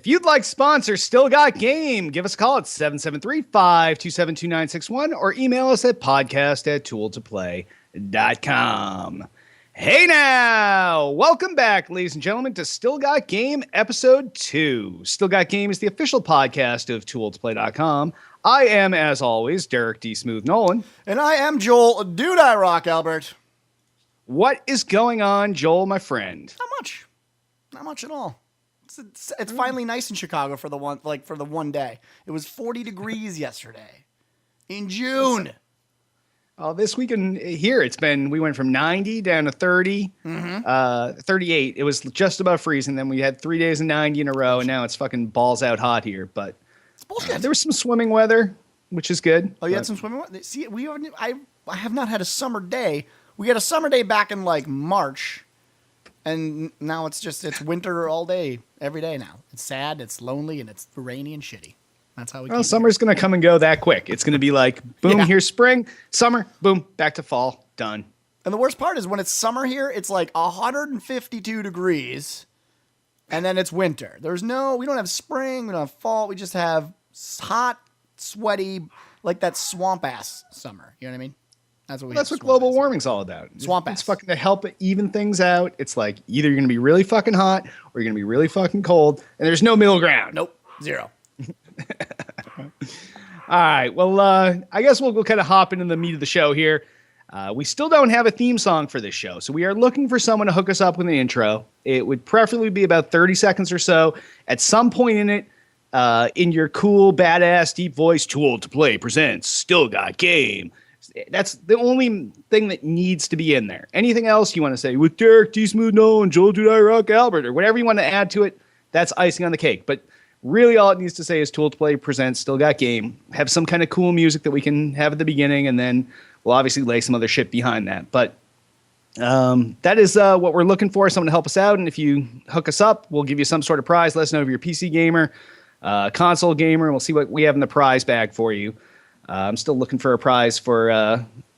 If you'd like sponsors, Still Got Game, give us a call at 773-527-2961 or email us at podcast@tooltoplay.com. Hey now! Welcome back, ladies and gentlemen, to Still Got Game Episode 2. Still Got Game is the official podcast of tooltoplay.com. I am, as always, Derek D. Smooth Nolan. And I am Joel Dude I Rock Albert. What is going on, Joel, my friend? Not much. Not much at all. It's finally nice in Chicago for the one day. It was 40 degrees yesterday in June. This weekend here, we went from 90 down to 30, 38. It was just about freezing. Then we had 3 days of 90 in a row, and now it's fucking balls out hot here. But it's bullshit. There was some swimming weather, which is good. Oh, you had some swimming weather? See, I have not had a summer day. We had a summer day back in like March, and now it's winter all day, every day now. It's sad, it's lonely, and it's rainy and shitty. That's how we keep summer's going to come and go that quick. It's going to be like, boom, here's spring, summer, boom, back to fall, done. And the worst part is when it's summer here, it's like 152 degrees, and then it's winter. We don't have spring, we don't have fall, we just have hot, sweaty, like that swamp-ass summer. You know what I mean? That's what global warming's all about. Swamp ass. It's fucking to help even things out. It's like either you're going to be really fucking hot or you're going to be really fucking cold, and there's no middle ground. Nope. Zero. All right. Well, I guess we'll kind of hop into the meat of the show here. We still don't have a theme song for this show, so we are looking for someone to hook us up with an intro. It would preferably be about 30 seconds or so. At some point in it, in your cool, badass, deep voice, Tool to Play presents Still Got Game. That's the only thing that needs to be in there. Anything else you want to say with Derek D. Smooth Nolan, Joel Dude I Rock Albert, or whatever you want to add to it, that's icing on the cake. But really all it needs to say is Tool to Play presents Still Got Game. Have some kind of cool music that we can have at the beginning, and then we'll obviously lay some other shit behind that. But that is what we're looking for, someone to help us out. And if you hook us up, we'll give you some sort of prize. Let us know if you're a PC gamer, console gamer, and we'll see what we have in the prize bag for you. I'm still looking for a prize for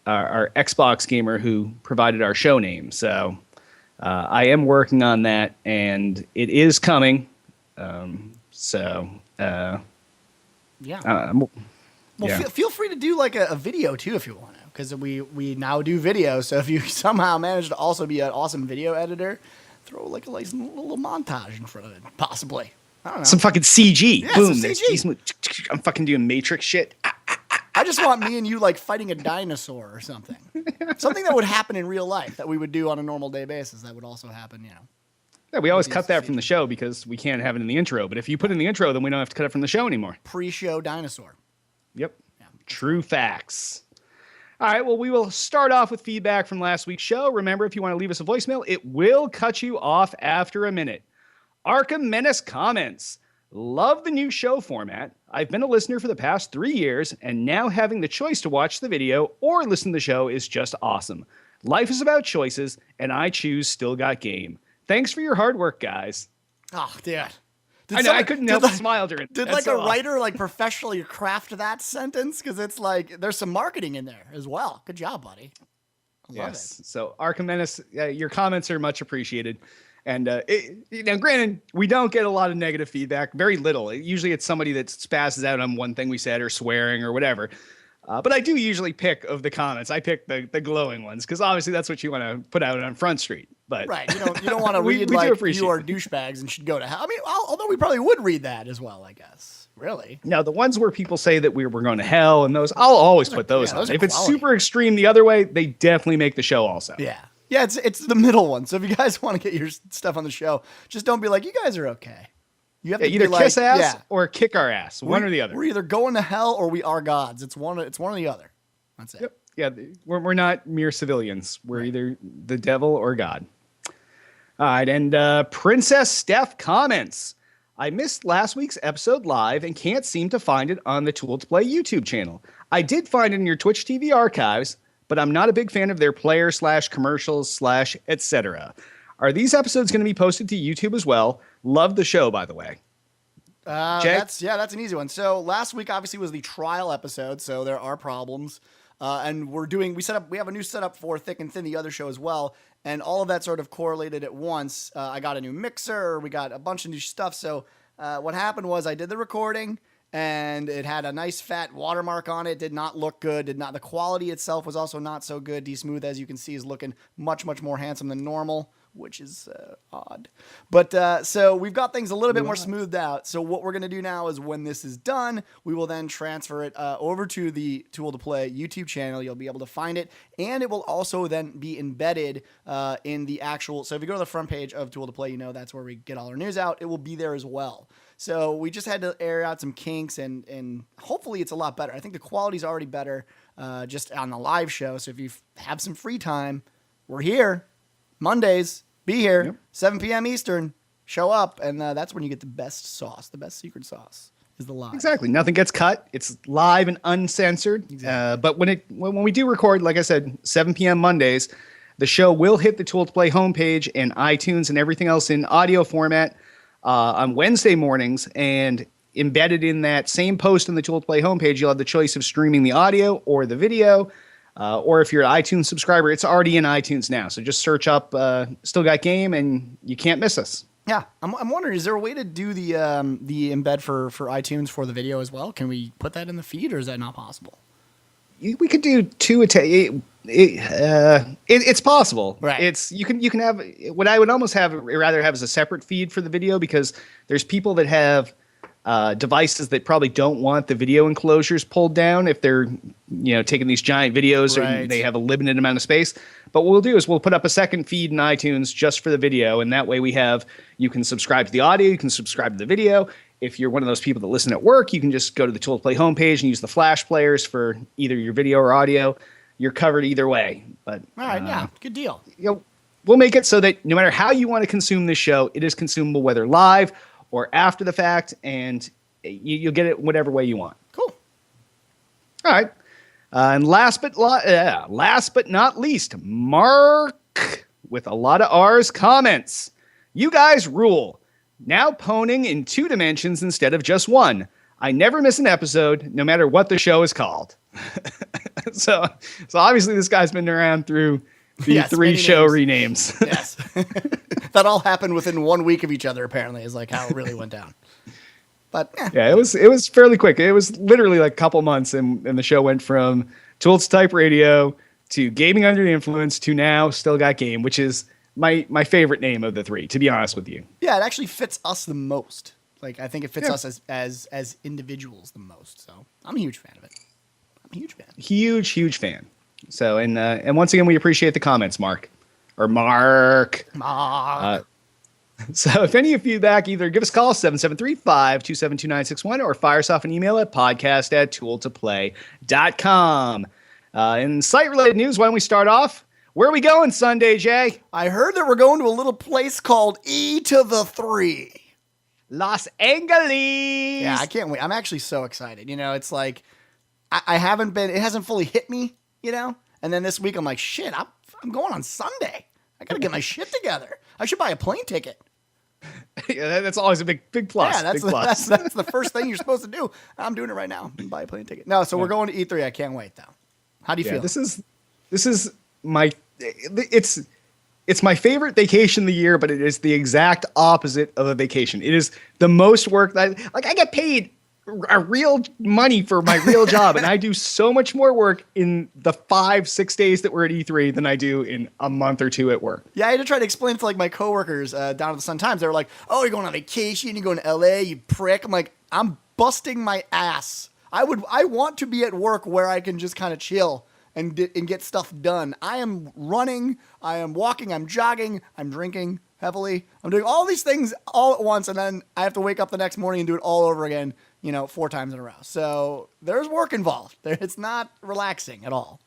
our Xbox gamer who provided our show name. So I am working on that, and it is coming. Feel free to do like a video too if you want to, because we now do video. So if you somehow manage to also be an awesome video editor, throw like a little montage in front of it, possibly. I don't know. Some fucking CG. Yeah, boom. some CG. I'm fucking doing Matrix shit. I just want me and you like fighting a dinosaur or something. Something that would happen in real life that we would do on a normal day basis. That would also happen, Yeah, we always cut that from the show because we can't have it in the intro. But if you put it in the intro, then we don't have to cut it from the show anymore. Pre-show dinosaur. Yep. Yeah. True facts. All right, well, we will start off with feedback from last week's show. Remember, if you want to leave us a voicemail, it will cut you off after a minute. Arkham Menace comments. Love the new show format. I've been a listener for the past 3 years, and now having the choice to watch the video or listen to the show is just awesome. Life is about choices, and I choose Still Got Game. Thanks for your hard work, guys. Oh, dude. I couldn't help but smile during it. Did like a writer like professionally craft that sentence? Because it's like there's some marketing in there as well. Good job, buddy. I love it. So Arkham Menace, your comments are much appreciated. And now, granted, we don't get a lot of negative feedback, very little. Usually it's somebody that spazzes out on one thing we said or swearing or whatever. But I do usually pick of the comments. I pick the glowing ones because obviously that's what you want to put out on Front Street. But right, you don't want to read you are douchebags and should go to hell. I mean, although we probably would read that as well, I guess. Really? No, the ones where people say that we're going to hell and those, I'll always put those on. If it's super extreme the other way, they definitely make the show also. Yeah. Yeah, it's the middle one. So if you guys want to get your stuff on the show, just don't be like, you guys are okay. You have to either kiss ass or kick our ass, one or the other. We're either going to hell or we are gods. It's one or the other. That's it. Yep. Yeah, we're not mere civilians. We're either the devil or God. All right, and Princess Steph comments. I missed last week's episode live and can't seem to find it on the Tool to Play YouTube channel. I did find it in your Twitch TV archives, but I'm not a big fan of their player/commercials/ etc. Are these episodes going to be posted to YouTube as well? Love the show, by the way. That's an easy one. So last week obviously was the trial episode, so there are problems. And we have a new setup for Thick and Thin, the other show as well. And all of that sort of correlated at once. I got a new mixer. We got a bunch of new stuff. So What happened was I did the recording and it had a nice fat watermark on it. Did not look good. The quality itself was also not so good. D-Smooth, as you can see, is looking much, much more handsome than normal, which is odd. But so we've got things a little bit more smoothed out. So what we're going to do now is when this is done, we will then transfer it over to the Tool to Play YouTube channel. You'll be able to find it. And it will also then be embedded in the actual. So if you go to the front page of Tool to Play, that's where we get all our news out. It will be there as well. So we just had to air out some kinks and hopefully it's a lot better. I think the quality's already better just on the live show. So if you have some free time, we're here. Mondays, be here, 7 p.m. Eastern, show up, and that's when you get the best sauce, the best secret sauce is the live. Exactly. Nothing gets cut. It's live and uncensored. Exactly. But when we do record, like I said, 7 p.m. Mondays, the show will hit the Tool to Play homepage and iTunes and everything else in audio format on Wednesday mornings, and embedded in that same post on the Tool to Play homepage, you'll have the choice of streaming the audio or the video. Or if you're an iTunes subscriber, it's already in iTunes now. So just search up Still Got Game and you can't miss us. Yeah. I'm wondering, is there a way to do the embed for iTunes for the video as well? Can we put that in the feed or is that not possible? We could do two. It's possible. Right. You can have what I would almost rather have is a separate feed for the video, because there's people that have devices that probably don't want the video enclosures pulled down if they're taking these giant videos, right, or they have a limited amount of space. But what we'll do is we'll put up a second feed in iTunes just for the video, and that way you can subscribe to the audio, you can subscribe to the video. If you're one of those people that listen at work, you can just go to the Tool to Play homepage and use the flash players for either your video or audio. You're covered either way. But all right, yeah, good deal. We'll make it so that no matter how you want to consume this show, it is consumable whether live or after the fact, and you'll get it whatever way you want. Cool. All right. And last but not least, Mark with a lot of R's comments. You guys rule. Now poning in 2 dimensions instead of just one. I never miss an episode, no matter what the show is called. So obviously this guy's been around through the 3 show renames. Yes. That all happened within 1 week of each other, apparently, is like how it really went down. But yeah, it was fairly quick. It was literally like a couple months, and the show went from Tools Type Radio to Gaming Under the Influence to now Still Got Game, which is my favorite name of the 3, to be honest with you. Yeah, it actually fits us the most. Like, I think it fits us as individuals the most. So I'm a huge fan of it. I'm a huge fan. Huge fan. So, and once again, we appreciate the comments, Mark. Or Mark. So if any of you feedback, either give us a call, 773-527-2961, or fire us off an email at podcast@tooltoplay.com. In site-related news, why don't we start off? Where are we going Sunday, Jay? I heard that we're going to a little place called E3. Los Angeles. Yeah, I can't wait. I'm actually so excited. It's like, I haven't been, it hasn't fully hit me, and then this week I'm like, shit, I'm going on Sunday. I got to get my shit together. I should buy a plane ticket. Yeah, that's always a big plus. Yeah, that's the first thing you're supposed to do. I'm doing it right now. Buy a plane ticket. No, so we're going to E3. I can't wait, though. How do you feel? This is my, it's my favorite vacation of the year, but it is the exact opposite of a vacation. It is the most work that I get paid a real money for my real job, and I do so much more work in the 5-6 days that we're at E3 than I do in a month or 2 at work. Yeah, I had to try to explain to my coworkers down at the Sun Times. They were like, "Oh, you're going on vacation? You're going to LA? You prick!" I'm like, "I'm busting my ass. I want to be at work where I can just kind of chill and get stuff done. I am running, I am walking, I'm jogging, I'm drinking heavily. I'm doing all these things all at once, and then I have to wake up the next morning and do it all over again, 4 times in a row. So there's work involved. It's not relaxing at all.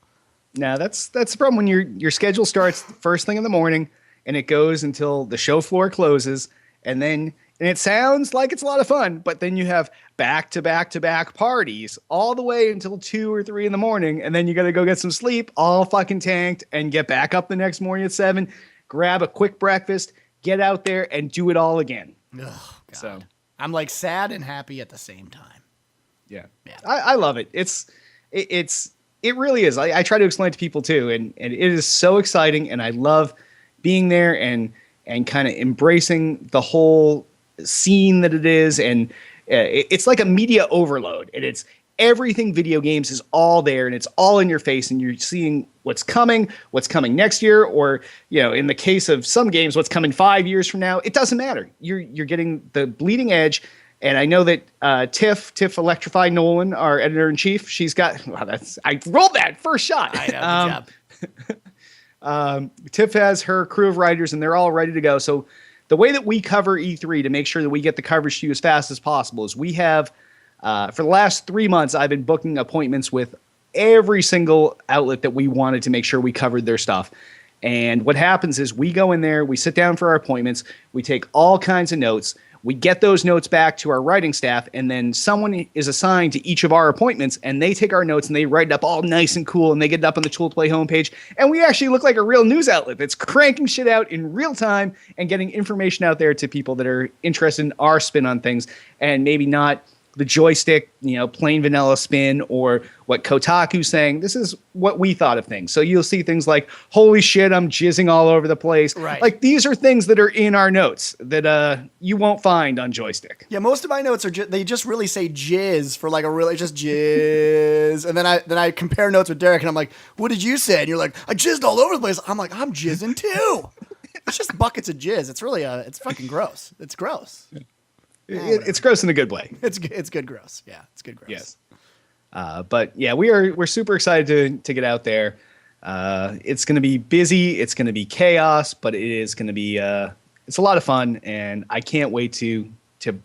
No, that's the problem when your schedule starts first thing in the morning and it goes until the show floor closes, and it sounds like it's a lot of fun, but then you have back-to-back parties all the way until 2 or 3 in the morning, and then you got to go get some sleep, all fucking tanked, and get back up the next morning at 7, grab a quick breakfast, get out there, and do it all again. Ugh, God. So I'm like sad and happy at the same time. Yeah. I love it. It really is. I try to explain it to people too, and it is so exciting, and I love being there and kind of embracing the whole scene that it is, and it's like a media overload, and it's everything video games is all there, and it's all in your face, and you're seeing what's coming next year, or in the case of some games, what's coming 5 years from now. It doesn't matter. You're getting the bleeding edge. And I know that Tiff Electrify Nolan, our editor in chief, she's got. I rolled that first shot. I know. Good job. Tiff has her crew of writers, and they're all ready to go. So the way that we cover E3 to make sure that we get the coverage to you as fast as possible is we have, for the last 3 months, I've been booking appointments with every single outlet that we wanted to make sure we covered their stuff. And what happens is we go in there, we sit down for our appointments, we take all kinds of notes. We get those notes back to our writing staff, and then someone is assigned to each of our appointments, and they take our notes and they write it up all nice and cool, and they get it up on the Tool to Play homepage. And we actually look like a real news outlet that's cranking shit out in real time and getting information out there to people that are interested in our spin on things, and maybe not the joystick, plain vanilla spin, or what Kotaku's saying. This is what we thought of things. So you'll see things like, holy shit, I'm jizzing all over the place. Right. Like, these are things that are in our notes that you won't find on Joystick. Yeah, most of my notes are they just really say jizz for like a really just jizz. And then I compare notes with Derek, and I'm like, what did you say? And you're like, I jizzed all over the place. I'm like, I'm jizzing too. It's just buckets of jizz. It's really it's fucking gross. It's gross. It's gross in a good way. It's good gross. Yeah, it's good gross. Yes. But yeah, we're super excited to get out there. It's going to be busy. It's going to be chaos, but it is going to be it's a lot of fun, and I can't wait to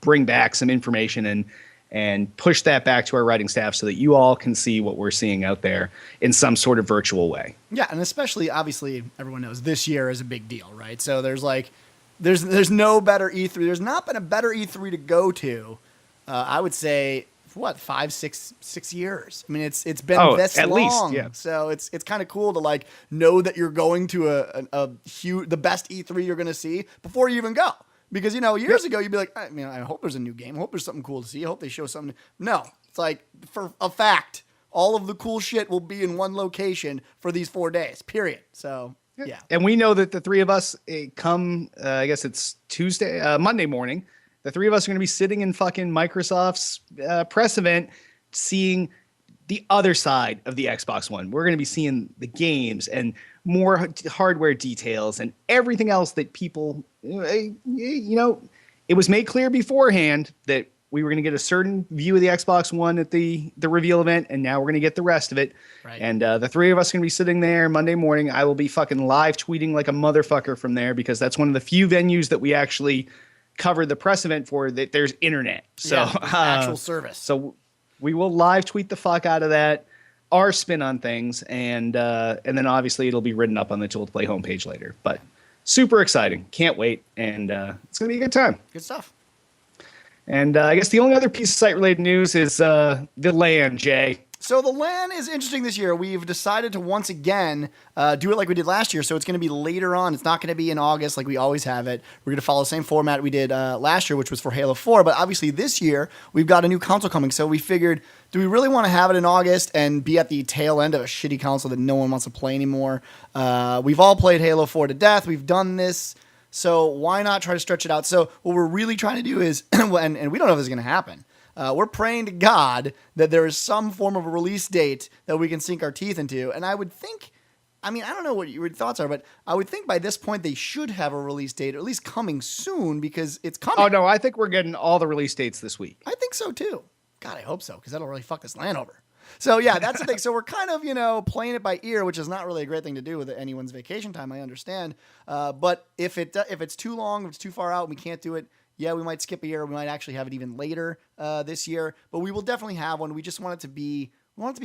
bring back some information and push that back to our writing staff so that you all can see what we're seeing out there in some sort of virtual way. Yeah, and especially, obviously, everyone knows this year is a big deal, right? So there's no better E3. There's not been a better E3 to go to. I would say 5, 6 years. I mean, it's been this at long. Least, yeah. So it's kind of cool to know that you're going to a huge, the best E3 you're going to see before you even go. Because years ago you'd be like, I hope there's a new game. I hope there's something cool to see. I hope they show something. No, it's like, for a fact, all of the cool shit will be in one location for these 4 days. Period. So. Yeah. And we know that the three of us come, I guess it's Monday morning. The three of us are going to be sitting in fucking Microsoft's press event, seeing the other side of the Xbox One. We're going to be seeing the games and more hardware details and everything else that people, it was made clear beforehand that we were going to get a certain view of the Xbox One at the reveal event, and now we're going to get the rest of it. Right. And the three of us are going to be sitting there Monday morning. I will be fucking live tweeting like a motherfucker from there, because that's one of the few venues that we actually covered the press event for that there's internet. So actual service. So we will live tweet the fuck out of that, our spin on things, and then obviously it'll be written up on the Tool to Play homepage later. But super exciting. Can't wait. And it's going to be a good time. Good stuff. And I guess the only other piece of site-related news is the LAN, Jay. So the LAN is interesting this year. We've decided to once again do it like we did last year. So it's going to be later on. It's not going to be in August like we always have it. We're going to follow the same format we did last year, which was for Halo 4. But obviously this year, we've got a new console coming. So we figured, do we really want to have it in August and be at the tail end of a shitty console that no one wants to play anymore? We've all played Halo 4 to death. We've done this. So why not try to stretch it out? So what we're really trying to do is, and we don't know if this is going to happen, we're praying to God that there is some form of a release date that we can sink our teeth into. And I would think, I don't know what your thoughts are, but I would think by this point they should have a release date, or at least coming soon, because it's coming. Oh, no, I think we're getting all the release dates this week. I think so, too. God, I hope so, because that'll really fuck this LAN over. So, yeah, that's the thing. So we're kind of, playing it by ear, which is not really a great thing to do with anyone's vacation time, I understand. But if it's too long, if it's too far out and we can't do it, yeah, we might skip a year. We might actually have it even later this year. But we will definitely have one. We just want it to be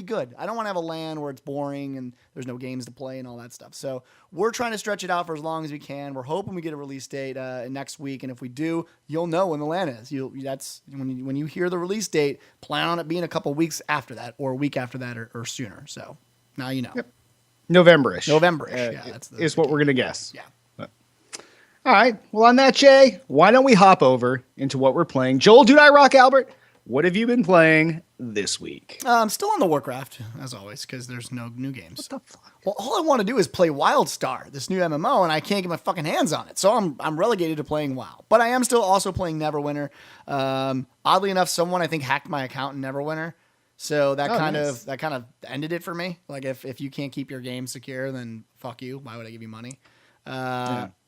good. I don't want to have a LAN where it's boring and there's no games to play and all that stuff. So we're trying to stretch it out for as long as we can. We're hoping we get a release date next week. And if we do, you'll know when the LAN is. That's when you hear the release date, plan on it being a couple weeks after that, or a week after that, or sooner. So now you know. Yep. November-ish. Yeah, is what we're going to guess. Yeah. All right. Well, on that, Jay, why don't we hop over into what we're playing? Joel, do I rock Albert? what have you been playing this week? I'm still on the Warcraft, as always, because there's no new games. What the fuck? Well, all I want to do is play WildStar, this new MMO, and I can't get my fucking hands on it. So I'm relegated to playing WoW. But I am still also playing Neverwinter. Oddly enough, someone I think hacked my account in Neverwinter. So that kind of ended it for me. Like if you can't keep your game secure, then fuck you. Why would I give you money?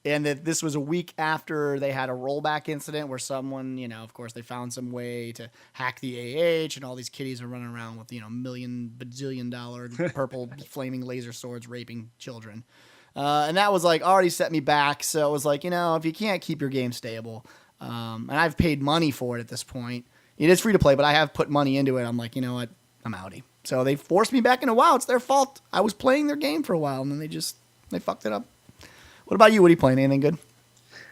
And that this was a week after they had a rollback incident where someone, of course, they found some way to hack the AH, and all these kiddies are running around with, $1 purple flaming laser swords raping children. And that was like already set me back. So it was like, if you can't keep your game stable, and I've paid money for it at this point, it is free to play, but I have put money into it. I'm like, you know what? I'm outie. So they forced me back into WoW. It's their fault. I was playing their game for a while, and then they fucked it up. What about you? What are you playing? Anything good?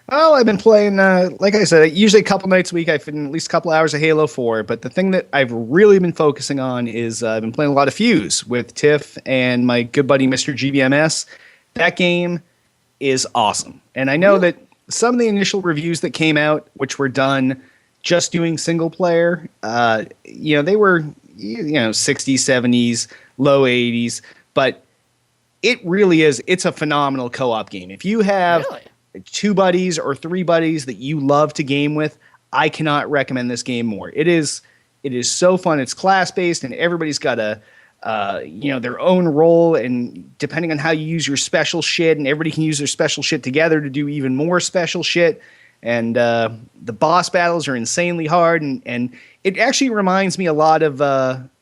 Well, I've been playing, like I said, usually a couple nights a week. I've been at least a couple hours of Halo 4. But the thing that I've really been focusing on is I've been playing a lot of Fuse with Tiff and my good buddy, Mr. GBMS. That game is awesome. And I know that some of the initial reviews that came out, which were done just doing single player, they were, 60s, 70s, low 80s. But it really is. It's a phenomenal co-op game. If you have 2 buddies or 3 buddies that you love to game with, I cannot recommend this game more. It is so fun. It's class-based, and everybody's got their own role, and depending on how you use your special shit, and everybody can use their special shit together to do even more special shit. And the boss battles are insanely hard, and it actually reminds me a lot of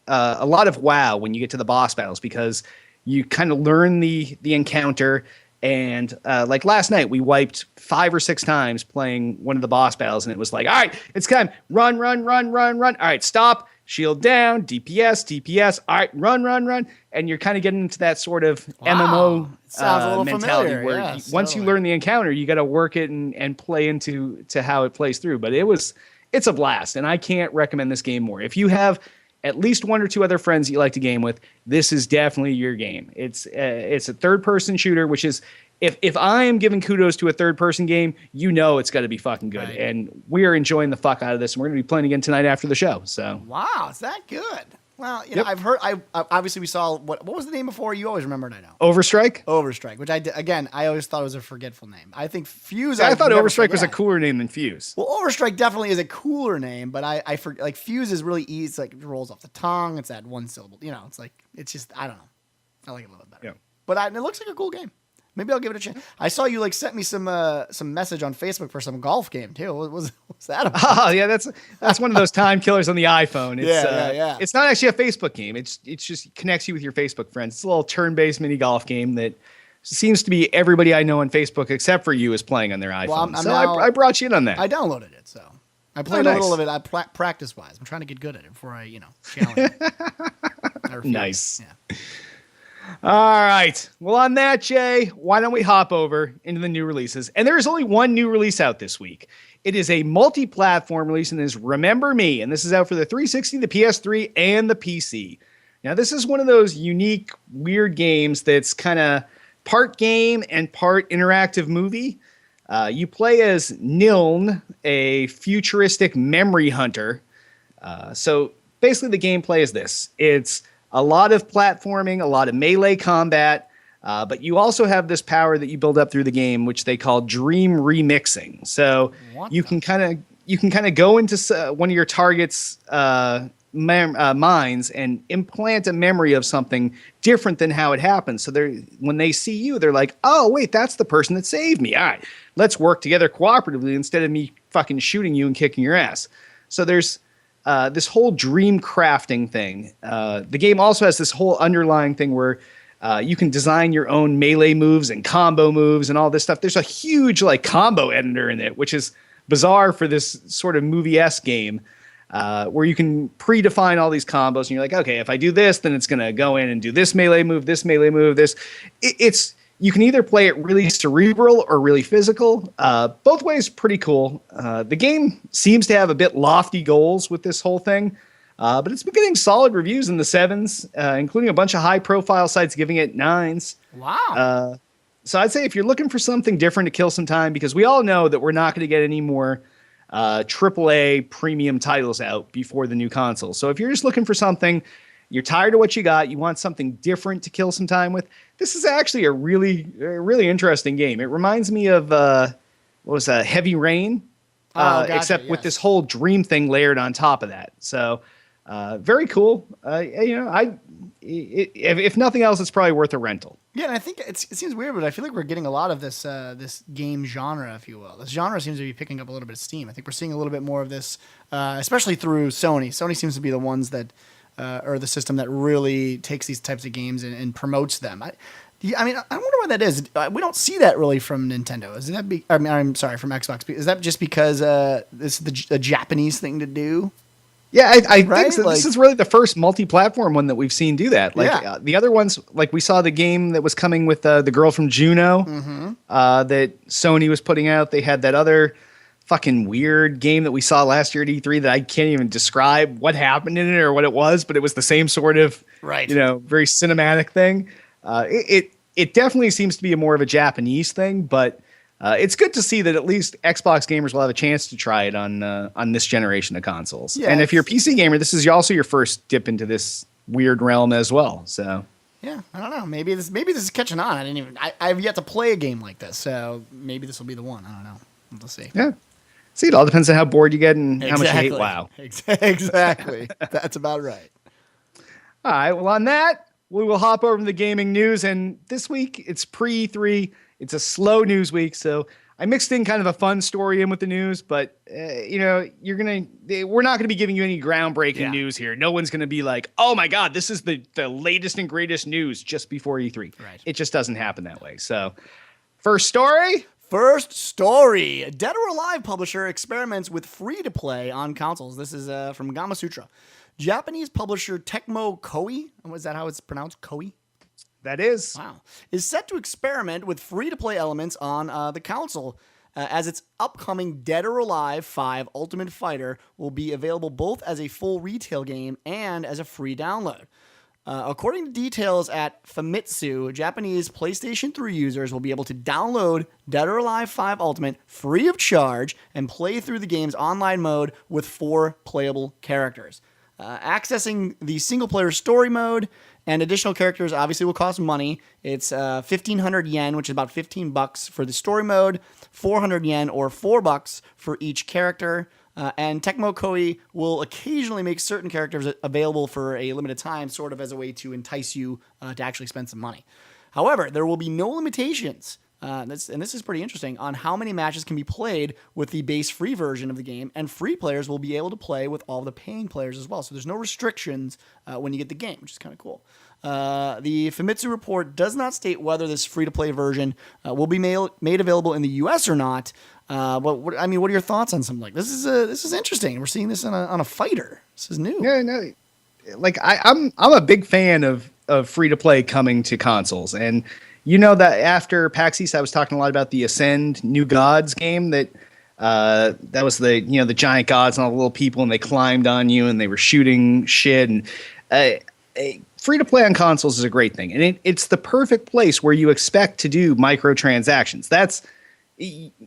WoW when you get to the boss battles, because you kind of learn the encounter. And like last night, we wiped 5 or 6 times playing one of the boss battles, and it was like, all right, it's time. Run. All right, stop. Shield down. DPS. All right, run. And you're kind of getting into that sort of MMO sounds a little mentality familiar. where Yeah, once you learn the encounter, you got to work it and play into how it plays through. But it's a blast, and I can't recommend this game more. If you have at least 1 or 2 other friends that you like to game with, this is definitely your game. It's a third-person shooter, which is, if I am giving kudos to a third-person game, it's got to be fucking good. Right. And we are enjoying the fuck out of this, and we're going to be playing again tonight after the show. So wow, is that good? Well, I've heard. Obviously we saw what was the name before? You always remember it, I know. Overstrike, which I always thought was a forgetful name. I think Fuse. I thought Overstrike was a cooler name than Fuse. Well, Overstrike definitely is a cooler name, but I forget. Like Fuse is really easy. It's like it rolls off the tongue. It's that one syllable. It's just I don't know. I like it a little bit better. Yeah. But it looks like a cool game. Maybe I'll give it a chance. I saw you sent me some message on Facebook for some golf game too. What's that about? Oh yeah, that's one of those time killers on the iPhone. It's, yeah. It's not actually a Facebook game. It's just connects you with your Facebook friends. It's a little turn-based mini golf game that seems to be everybody I know on Facebook except for you is playing on their iPhone. I brought you in on that. I downloaded it, so I played a little of it. Practice-wise, I'm trying to get good at it before I challenge. Nice. Yeah. All right. Well, on that, Jay, why don't we hop over into the new releases? And there is only one new release out this week. It is a multi-platform release, and it is Remember Me. And this is out for the 360, the PS3, and the PC. Now, this is one of those unique, weird games that's kind of part game and part interactive movie. You play as Niln, a futuristic memory hunter. So basically the gameplay is this. It's a lot of platforming, a lot of melee combat, but you also have this power that you build up through the game, which they call dream remixing. So you can kind of go into one of your targets' minds and implant a memory of something different than how it happened. So when they see you, they're like, "Oh, wait, that's the person that saved me. All right, let's work together cooperatively instead of me fucking shooting you and kicking your ass." So there's this whole dream crafting thing. The game also has this whole underlying thing where you can design your own melee moves and combo moves and all this stuff. There's a huge combo editor in it, which is bizarre for this sort of movie-esque game, where you can predefine all these combos. And you're like, okay, if I do this, then it's going to go in and do this melee move, this. You can either play it really cerebral or really physical. Both ways, pretty cool. The game seems to have a bit lofty goals with this whole thing, but it's been getting solid reviews in the 7s, including a bunch of high-profile sites giving it 9s. Wow. So I'd say if you're looking for something different to kill some time, because we all know that we're not going to get any more AAA premium titles out before the new console. So if you're just looking for something, you're tired of what you got, you want something different to kill some time with, this is actually a really interesting game. It reminds me of Heavy Rain, Gotcha, except with yes. this whole dream thing layered on top of that. So very cool. If nothing else, it's probably worth a rental. Yeah, and I think it seems weird, but I feel like we're getting a lot of this this game genre, if you will. This genre seems to be picking up a little bit of steam. I think we're seeing a little bit more of this, especially through Sony. Sony seems to be the ones that, or the system that really takes these types of games and promotes them. I wonder why that is. We don't see that really from Nintendo. Is that I'm sorry, from Xbox. Is that just because this is a Japanese thing to do? Yeah, I Right? think so. Like- This is really the first multi-platform one that we've seen do that. Like Yeah. the other ones, like we saw the game that was coming with the girl from Juno that Sony was putting out. They had that other fucking weird game that we saw last year at E3 that I can't even describe what happened in it or what it was, but it was the same sort of, Right. very cinematic thing. It definitely seems to be more of a Japanese thing, but it's good to see that at least Xbox gamers will have a chance to try it on this generation of consoles. Yeah, and if you're a it's- PC gamer, this is also your first dip into this weird realm as well. So Yeah, I don't know. Maybe this is catching on. I've yet to play a game like this, so maybe this will be the one. I don't know. We'll see. yeah, see, it all depends on how bored you get and how much you hate WoW. Exactly. That's about right. All right. Well, on that, we will hop over to the gaming news. And this week, it's pre-E3. It's a slow news week. So I mixed in kind of a fun story in with the news. But, we're not going to be giving you any groundbreaking news here. No one's going to be like, oh, my God, this is the latest and greatest news just before E3. Right. It just doesn't happen that way. So first story. First story. Dead or Alive publisher experiments with free-to-play on consoles. This is from Gamasutra. Japanese publisher Tecmo Koei, was that how it's pronounced? Koei? That is. Wow. Is set to experiment with free-to-play elements on the console as its upcoming Dead or Alive 5 Ultimate Fighter will be available both as a full retail game and as a free download. According to details at Famitsu, Japanese PlayStation 3 users will be able to download Dead or Alive 5 Ultimate free of charge and play through the game's online mode with 4 playable characters. Accessing the single-player story mode and additional characters obviously will cost money. It's 1,500 yen, which is about $15 for the story mode, 400 yen or $4 for each character. And Tecmo Koei will occasionally make certain characters available for a limited time, sort of as a way to entice you to actually spend some money. However, there will be no limitations, this is pretty interesting, on how many matches can be played with the base free version of the game, and free players will be able to play with all the paying players as well. So there's no restrictions when you get the game, which is kind of cool. The Famitsu report does not state whether this free-to-play version will be made available in the U.S. or not. But what are your thoughts on something like this? This is interesting. We're seeing this on a fighter. This is new. Yeah, no. Like I'm a big fan of free to play coming to consoles, and that after PAX East I was talking a lot about the Ascend New Gods game that was the the giant gods and all the little people, and they climbed on you and they were shooting shit, and free to play on consoles is a great thing, and it's the perfect place where you expect to do microtransactions. That's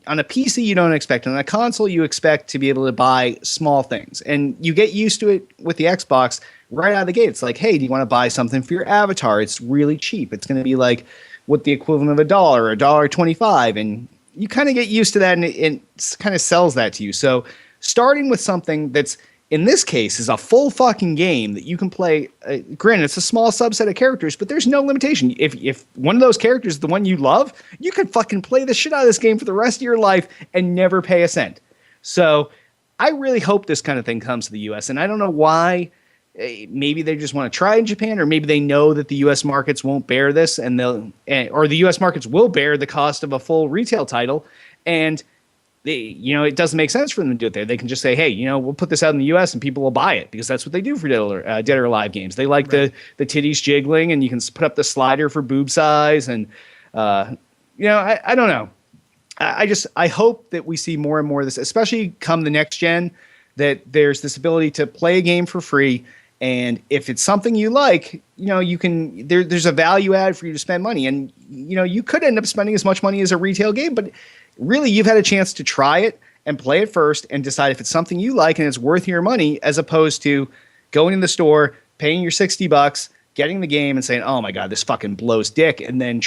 on a PC you don't expect. On a console you expect to be able to buy small things, and you get used to it with the Xbox right out of the gate. It's like, hey, do you want to buy something for your avatar? It's really cheap. It's going to be like what the equivalent of $1.25, and you kind of get used to that, and it kind of sells that to you. So starting with something that's, in this case, is a full fucking game that you can play. Granted, it's a small subset of characters, but there's no limitation. If one of those characters is the one you love, you can fucking play the shit out of this game for the rest of your life and never pay a cent. So I really hope this kind of thing comes to the U.S., and I don't know why. Maybe they just want to try in Japan, or maybe they know that the U.S. markets won't bear this, and or the U.S. markets will bear the cost of a full retail title, and it doesn't make sense for them to do it there. They can just say, hey, we'll put this out in the U.S. and people will buy it, because that's what they do for Dead or Alive games. They like the titties jiggling, and you can put up the slider for boob size, and I don't know. I hope that we see more and more of this, especially come the next gen, that there's this ability to play a game for free. And if it's something you like, you can, there's a value add for you to spend money. And, you could end up spending as much money as a retail game, but really you've had a chance to try it and play it first and decide if it's something you like and it's worth your money, as opposed to going in the store, paying your $60, getting the game and saying, oh my God, this fucking blows dick. And then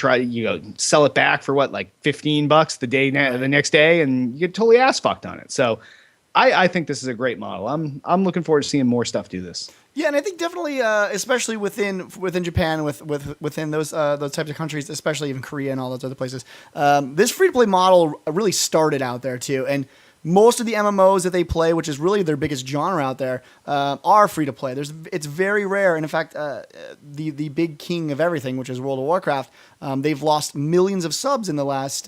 sell it back for what, like $15 the next day, and you get totally ass fucked on it. So I think this is a great model. I'm looking forward to seeing more stuff do this. Yeah, and I think definitely, especially within Japan, within those types of countries, especially even Korea and all those other places, this free to play model really started out there too. And most of the MMOs that they play, which is really their biggest genre out there, are free to play. It's very rare, and in fact, the big king of everything, which is World of Warcraft, they've lost millions of subs in the last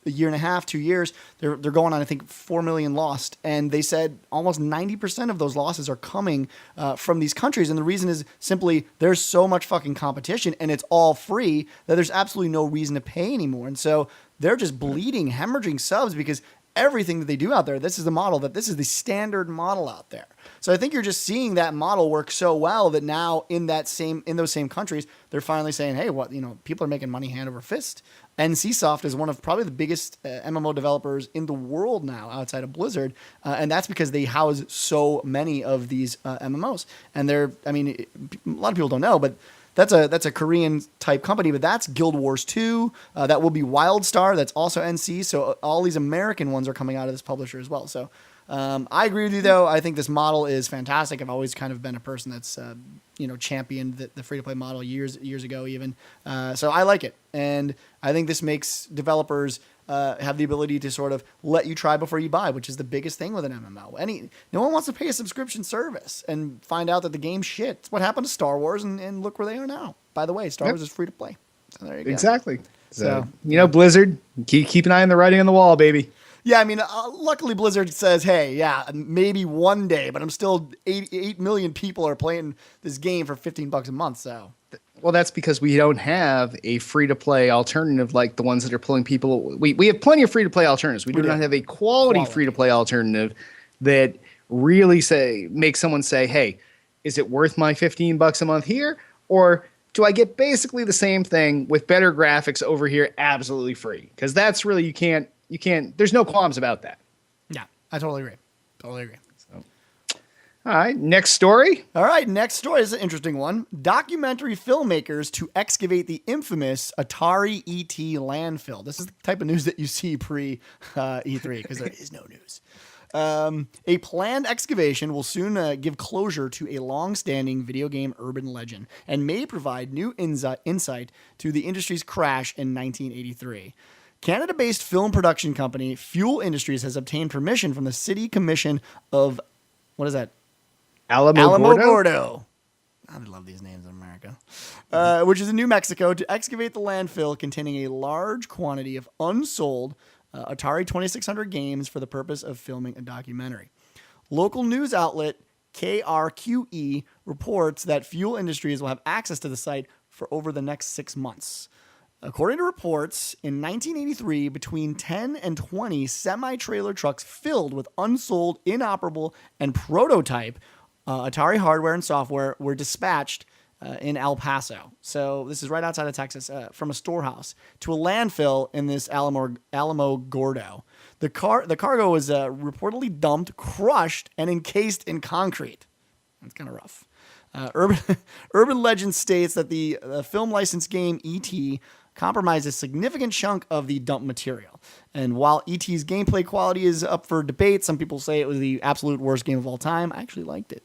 a year and a half, 2 years. They're going on, I think, 4 million lost, and they said almost 90% of those losses are coming from these countries, and the reason is simply there's so much fucking competition, and it's all free that there's absolutely no reason to pay anymore, and so they're just bleeding, hemorrhaging subs because everything that they do out there, this is the standard model out there. So I think you're just seeing that model work so well that now in those same countries, they're finally saying, hey, people are making money hand over fist. NCSoft is one of probably the biggest MMO developers in the world now outside of Blizzard. And that's because they house so many of these MMOs. And a lot of people don't know, but that's a Korean type company, but that's Guild Wars 2. That will be WildStar. That's also NC. So all these American ones are coming out of this publisher as well. So I agree with you, though. I think this model is fantastic. I've always kind of been a person that's championed the free to play model years ago even. So I like it, and I think this makes developers have the ability to sort of let you try before you buy, which is the biggest thing with an MMO. No one wants to pay a subscription service and find out that the game's shit. It's what happened to Star Wars, and look where they are now. By the way, Star Wars is free to play. So there you go. Exactly. So Blizzard, keep an eye on the writing on the wall, baby. Yeah, luckily Blizzard says, hey, yeah, maybe one day, but I'm still 8 million people are playing this game for $15 a month. So, well, that's because we don't have a free-to-play alternative like the ones that are pulling people. We have plenty of free-to-play alternatives. We do not have a quality free-to-play alternative that really makes someone say, hey, is it worth my $15 a month here? Or do I get basically the same thing with better graphics over here absolutely free? Because that's really, you can't, there's no qualms about that. Yeah, I totally agree. So, all right, next story. All right, next story is an interesting one. Documentary filmmakers to excavate the infamous Atari ET landfill. This is the type of news that you see pre E3 because there is no news. A planned excavation will soon give closure to a long-standing video game urban legend and may provide new insight to the industry's crash in 1983. Canada-based film production company Fuel Industries has obtained permission from the City Commission of, what is that? Alamogordo. I love these names in America. Which is in New Mexico, to excavate the landfill containing a large quantity of unsold Atari 2600 games for the purpose of filming a documentary. Local news outlet KRQE reports that Fuel Industries will have access to the site for over the next 6 months. According to reports, in 1983, between 10 and 20 semi-trailer trucks filled with unsold, inoperable, and prototype Atari hardware and software were dispatched in El Paso. So this is right outside of Texas, from a storehouse to a landfill in this Alamogordo. The cargo was reportedly dumped, crushed, and encased in concrete. That's kind of rough. Urban Legend states that the film licensed game E.T. compromised a significant chunk of the dump material. And while E.T.'s gameplay quality is up for debate, some people say it was the absolute worst game of all time. I actually liked it.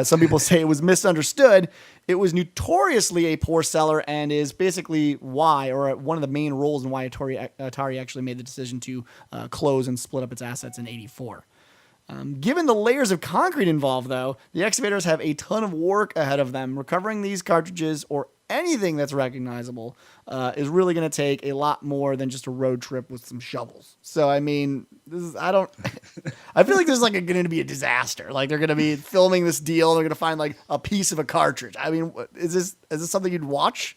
Some people say it was misunderstood. It was notoriously a poor seller and is basically why, or one of the main roles in why Atari actually made the decision to close and split up its assets in '84. Given the layers of concrete involved, though, the excavators have a ton of work ahead of them. Recovering these cartridges or anything that's recognizable is really going to take a lot more than just a road trip with some shovels. So, I mean, I feel like there's going to be a disaster. Like, they're going to be filming this deal. They're going to find like a piece of a cartridge. I mean, is this something you'd watch?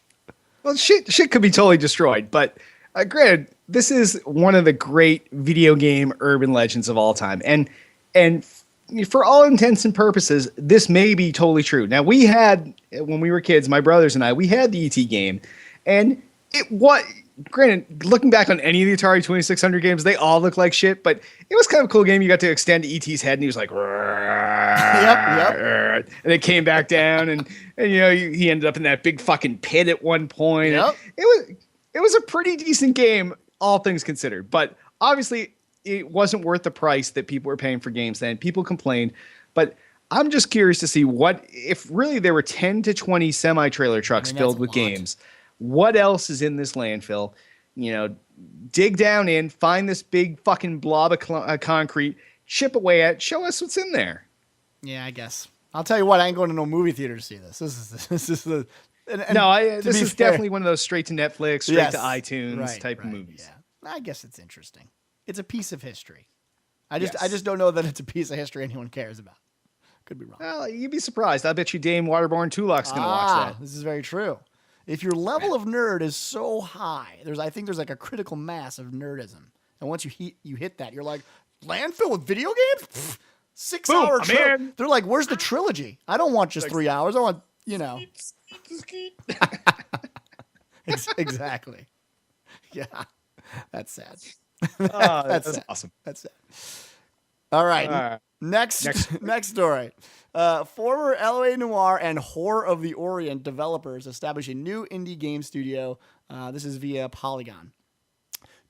Well, shit could be totally destroyed. But granted, this is one of the great video game urban legends of all time. And for all intents and purposes, this may be totally true. Now, we had, when we were kids, my brothers and I, we had the E.T. game, and granted, looking back on any of the Atari 2600 games, they all look like shit, but it was kind of a cool game. You got to extend E.T.'s head, and he was like, yep. And it came back down, and he ended up in that big fucking pit at one point. Yep. It was a pretty decent game, all things considered, but obviously it wasn't worth the price that people were paying for games then. People complained, but I'm just curious to see what if really there were 10 to 20 semi-trailer trucks filled with games. What else is in this landfill? Dig down in, find this big fucking blob of concrete, chip away at, show us what's in there. Yeah, I guess. I'll tell you what, I ain't going to no movie theater to see this. This is the this is definitely one of those straight to Netflix, straight to iTunes type of movies. Yeah. I guess it's interesting. It's a piece of history. I just don't know that it's a piece of history anyone cares about. Could be wrong. Well, you'd be surprised. I bet you Dame Waterborne Tulak's going to watch that. This is very true. If your level of nerd is so high, I think there's like a critical mass of nerdism. And once you hit that, you're like, landfill with video games? Pfft, 6 hour trip. They're like, where's the trilogy? I don't want just 3 hours. I want, Exactly. Yeah. That's sad. That's awesome. That's sad. All right. Next story. Former LA Noire and Horror of the Orient developers establish a new indie game studio. This is via Polygon.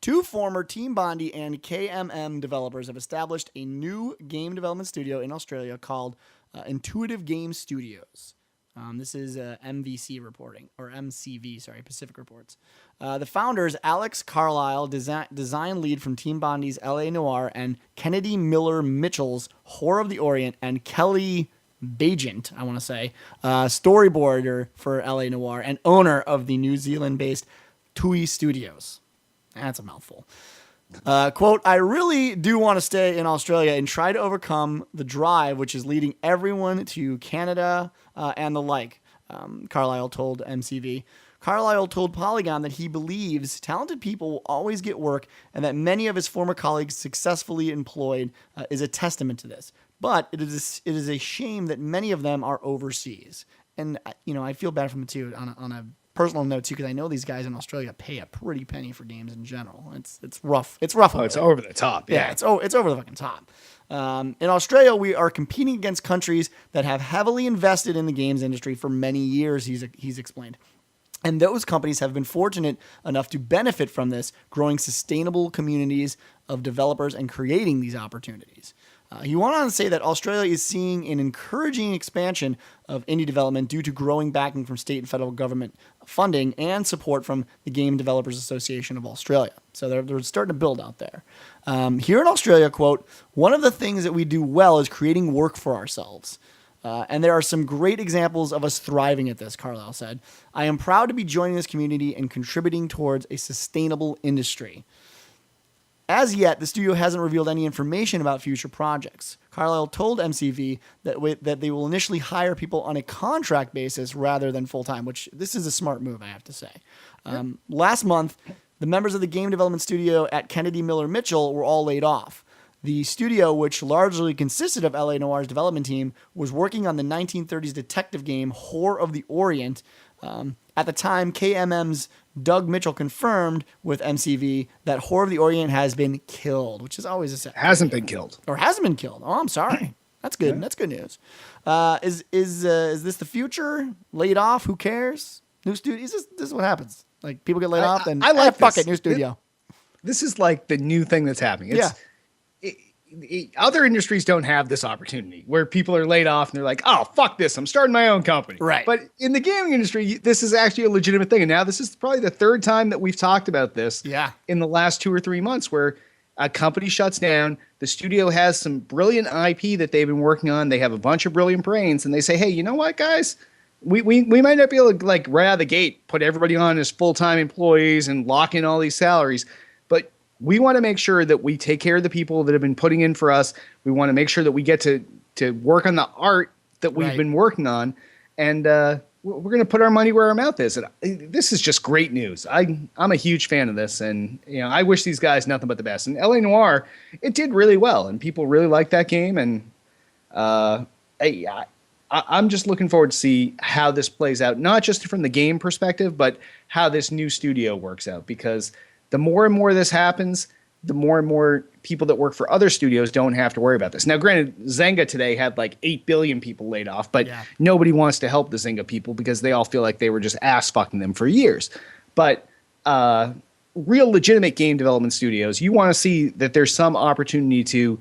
2 former Team Bondi and KMM developers have established a new game development studio in Australia called Intuitive Game Studios. This is MVC reporting, or MCV, sorry, Pacific Reports. The founders, Alex Carlisle, design lead from Team Bondi's LA Noire, and Kennedy Miller Mitchell's Horror of the Orient, and Kelly Bagent, I want to say, storyboarder for LA Noire and owner of the New Zealand-based TUI Studios. That's a mouthful. Quote, I really do want to stay in Australia and try to overcome the drive, which is leading everyone to Canada and the like, Carlisle told MCV. Carlisle told Polygon that he believes talented people will always get work and that many of his former colleagues successfully employed is a testament to this. But it is a shame that many of them are overseas. And, I feel bad for them, too, on a personal note, too, because I know these guys in Australia pay a pretty penny for games in general. It's rough. It's rough. Oh, it's over the top. Yeah, it's over the fucking top. In Australia, we are competing against countries that have heavily invested in the games industry for many years, he's explained. And those companies have been fortunate enough to benefit from this, growing sustainable communities of developers and creating these opportunities. He went on to say that Australia is seeing an encouraging expansion of indie development due to growing backing from state and federal government funding and support from the Game Developers Association of Australia. So they're starting to build out there. Here in Australia, quote, one of the things that we do well is creating work for ourselves. And there are some great examples of us thriving at this, Carlisle said. I am proud to be joining this community and contributing towards a sustainable industry. As yet, the studio hasn't revealed any information about future projects. Carlisle told MCV that they will initially hire people on a contract basis rather than full-time, which this is a smart move, I have to say. Last month, the members of the game development studio at Kennedy Miller Mitchell were all laid off. The studio, which largely consisted of LA Noire's development team, was working on the 1930s detective game Horror of the Orient. At the time, KMM's Doug Mitchell confirmed with MCV that Horror of the Orient has been killed, which is always a sad. Hasn't been killed. Or hasn't been killed. Oh, I'm sorry. That's good. Yeah. That's good news. Is this the future? Laid off? Who cares? New studio? This is what happens. Like, people get laid off, then fuck it, new studio. This is like the new thing that's happening. Other industries don't have this opportunity where people are laid off and they're like, oh, fuck this, I'm starting my own company. Right. But in the gaming industry, this is actually a legitimate thing. And now this is probably the 3rd time that we've talked about this in the last 2 or 3 months, where a company shuts down. The studio has some brilliant IP that they've been working on. They have a bunch of brilliant brains, and they say, hey, you know what, guys? We might not be able to, like, right out of the gate, put everybody on as full-time employees and lock in all these salaries. But we want to make sure that we take care of the people that have been putting in for us. We want to make sure that we get to work on the art that we've been working on. And we're going to put our money where our mouth is. And this is just great news. I'm a huge fan of this. And I wish these guys nothing but the best. And LA Noire, it did really well. And people really liked that game. And I I'm just looking forward to see how this plays out, not just from the game perspective, but how this new studio works out. Because the more and more this happens, the more and more people that work for other studios don't have to worry about this. Now, granted, Zynga today had like 8 billion people laid off, but nobody wants to help the Zynga people because they all feel like they were just ass fucking them for years. But real legitimate game development studios, you want to see that there's some opportunity to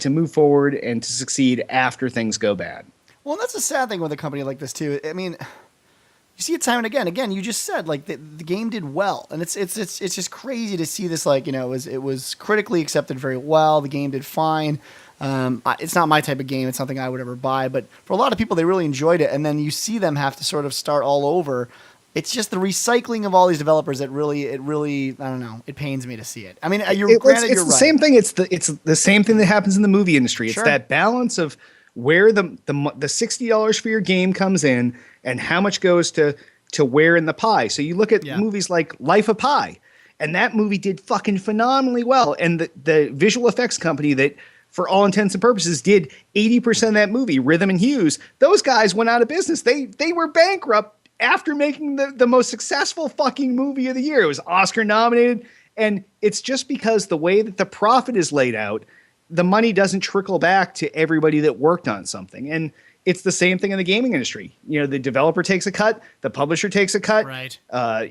move forward and to succeed after things go bad. Well, and that's the sad thing with a company like this too. I mean, you see it time and again. Again, you just said like the game did well, and it's just crazy to see this. Like, you know, it was critically accepted very well. The game did fine. It's not my type of game. It's something I would ever buy. But for a lot of people, they really enjoyed it, and then you see them have to sort of start all over. It's just the recycling of all these developers that really, I don't know. It pains me to see it. I mean, you're it's right. The same thing. It's the same thing that happens in the movie industry. It's that balance of where the $60 for your game comes in and how much goes to where in the pie. So you look at movies like Life of Pi, and that movie did fucking phenomenally well. And the visual effects company that, for all intents and purposes, did 80% of that movie, Rhythm and Hughes, those guys went out of business. They were bankrupt after making the most successful fucking movie of the year. It was Oscar nominated. And it's just because the way that the profit is laid out, the money doesn't trickle back to everybody that worked on something. And it's the same thing in the gaming industry. You know, the developer takes a cut, the publisher takes a cut, right?